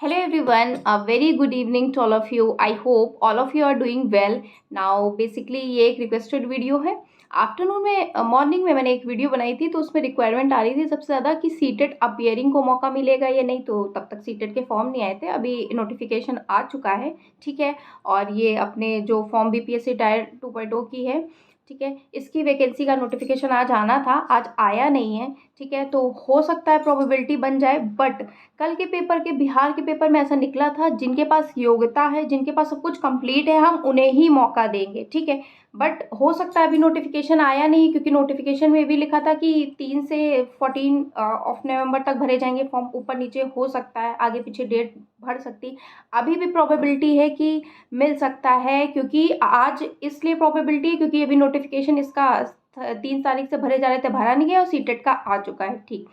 Hello everyone, a very good evening to all of you. I hope all of you are doing well. Now basically ये एक requested video है। Afternoon में morning में मैंने एक video बनाई थी तो उसमें रिक्वायरमेंट आ रही थी सबसे ज़्यादा कि सीटेट अपीयरिंग को मौका मिलेगा या नहीं। तो तब तक सीटेट के फॉर्म नहीं आए थे, अभी नोटिफिकेशन आ चुका है। ठीक है, और ये अपने जो फॉर्म बीपीएससी टायर 2.0 की है, ठीक है, इसकी वैकेंसी का नोटिफिकेशन आज आना था, आज आया नहीं है। ठीक है, तो हो सकता है प्रोबेबिलिटी बन जाए, बट कल के पेपर के बिहार के पेपर में ऐसा निकला था जिनके पास योग्यता है, जिनके पास सब कुछ कंप्लीट है, हम उन्हें ही मौका देंगे। ठीक है, बट हो सकता है अभी नोटिफिकेशन आया नहीं, क्योंकि नोटिफिकेशन में भी लिखा था कि 3 से 14 ऑफ नवंबर तक भरे जाएंगे फॉर्म। ऊपर नीचे हो सकता है, आगे पीछे डेट बढ़ सकती। अभी भी प्रोबेबिलिटी है कि मिल सकता है, क्योंकि आज इसलिए प्रोबेबिलिटी है क्योंकि अभी नोटिफिकेशन इसका 3 तारीख से भरे जा रहे थे, भरा नहीं गया, और सीटेट का आ चुका है। ठीक,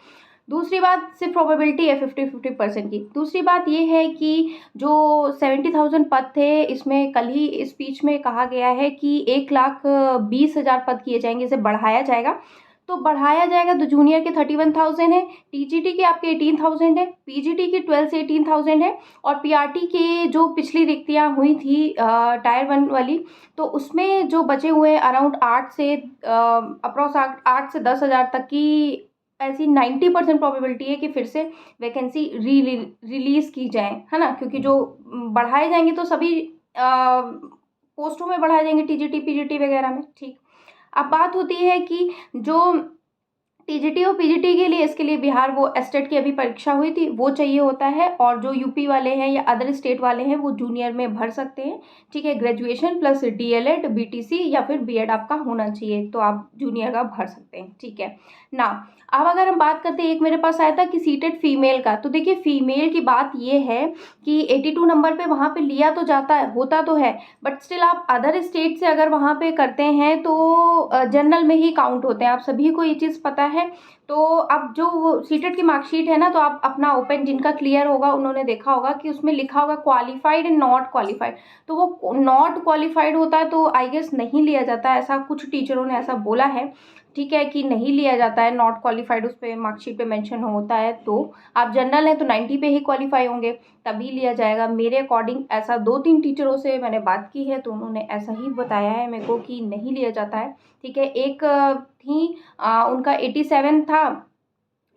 दूसरी बात सिर्फ प्रोबेबिलिटी है 50-50% की। दूसरी बात ये है कि जो 70,000 पद थे, इसमें कल ही स्पीच में कहा गया है कि 1,20,000 पद किए जाएंगे, इसे बढ़ाया जाएगा। तो बढ़ाया जाएगा तो जूनियर के 31,000 है, टीजीटी के आपके 18,000 है, पीजीटी के 12 से 18,000 है, और पीआरटी के जो पिछली रिक्तियां हुई थी टायर 1 वाली, तो उसमें जो बचे हुए अराउंड 8 से अप्रॉक्स 8 से 10,000 तक की ऐसी 90% प्रोबेबिलिटी है कि फिर से वैकेंसी रिलीज की जाए, है ना। क्योंकि जो बढ़ाए जाएंगे तो सभी पोस्टों में बढ़ाए जाएंगे, टीजीटी पीजीटी वगैरह में। ठीक, अब बात होती है कि जो टीजीटी और पीजीटी के लिए, इसके लिए बिहार वो एस्टेट की अभी परीक्षा हुई थी, वो चाहिए होता है, और जो यूपी वाले हैं या अदर स्टेट वाले हैं वो जूनियर में भर सकते हैं। ठीक है, ग्रेजुएशन प्लस डीएलएड बीटीसी या फिर बीएड आपका होना चाहिए, तो आप जूनियर का भर सकते हैं। ठीक है ना। अब अगर हम बात करते हैं, एक मेरे पास आया था कि सीटेट फीमेल का, तो देखिए फीमेल की बात ये है कि 82 नंबर पे वहाँ पे लिया तो जाता है, होता तो है, बट स्टिल आप अदर स्टेट से अगर वहाँ पे करते हैं तो जनरल में ही काउंट होते हैं, आप सभी को ये चीज़ पता है। तो अब जो सीटेट की मार्कशीट है ना, तो आप अपना ओपन, जिनका क्लियर होगा उन्होंने देखा होगा कि उसमें लिखा होगा क्वालिफाइड एंड नॉट क्वालिफाइड। तो वो नॉट क्वालिफाइड होता है तो आई गेस नहीं लिया जाता है, ऐसा कुछ टीचरों ने ऐसा बोला है। ठीक है, कि नहीं लिया जाता है, नॉट क्वालिफाइड उस पर मार्कशीट पे मेंशन होता है। तो आप जनरल हैं तो 90 पे ही क्वालिफाई होंगे, तभी लिया जाएगा। मेरे अकॉर्डिंग ऐसा 2-3 टीचरों से मैंने बात की है तो उन्होंने ऐसा ही बताया है मेरे को कि नहीं लिया जाता है। ठीक है, एक थी उनका 87 था,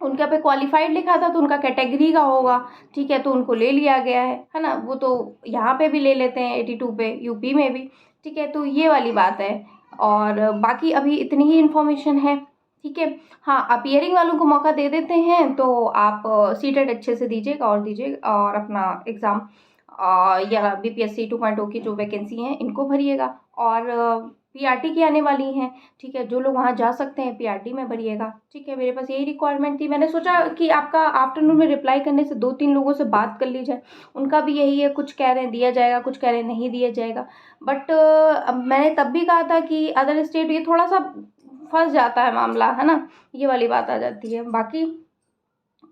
उनका पे क्वालिफाइड लिखा था तो उनका कैटेगरी का होगा। ठीक है, तो उनको ले लिया गया है ना। वो तो यहाँ पे भी ले लेते हैं 82 पे, यूपी में भी। ठीक है, तो ये वाली बात है, और बाकी अभी इतनी ही इन्फॉर्मेशन है। ठीक है, हाँ, अपीयरिंग वालों को मौका दे देते हैं, तो आप सीटेट अच्छे से दीजिएगा और अपना एग्ज़ाम या बीपीएससी 2.0 की जो वैकेंसी हैं इनको भरिएगा, और पीआरटी की आने वाली हैं। ठीक है, जो लोग वहाँ जा सकते हैं पीआरटी में भरिएगा। ठीक है, मेरे पास यही रिक्वायरमेंट थी, मैंने सोचा कि आपका आफ्टरनून में रिप्लाई करने से 2-3 लोगों से बात कर ली जाए। उनका भी यही है, कुछ कह रहे हैं दिया जाएगा, कुछ कह रहे हैं नहीं दिया जाएगा, बट मैंने तब भी कहा था कि अदर स्टेट ये थोड़ा सा फंस जाता है मामला, है ना, ये वाली बात आ जाती है। बाकी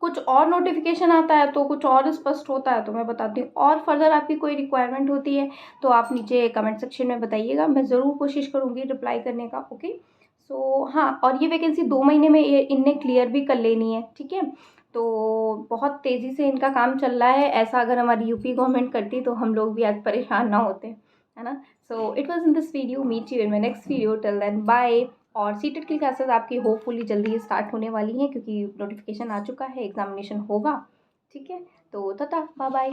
कुछ और नोटिफिकेशन आता है तो कुछ और स्पष्ट होता है तो मैं बताती हूँ, और फर्दर आपकी कोई रिक्वायरमेंट होती है तो आप नीचे कमेंट सेक्शन में बताइएगा, मैं ज़रूर कोशिश करूँगी रिप्लाई करने का। ओके, सो हाँ, और ये वैकेंसी 2 महीने में इनने क्लियर भी कर लेनी है। ठीक है, तो बहुत तेज़ी से इनका काम चल रहा है, ऐसा अगर हमारी यूपी गवर्नमेंट करती तो हम लोग भी आज परेशान ना होते, है ना। So it was in this video, meet you in my next video, till then bye. और सीटेट की क्लासेस आपकी होपफुली जल्दी ही स्टार्ट होने वाली हैं, क्योंकि नोटिफिकेशन आ चुका है, एग्जामिनेशन होगा। ठीक है, तो टाटा, बाय बाय।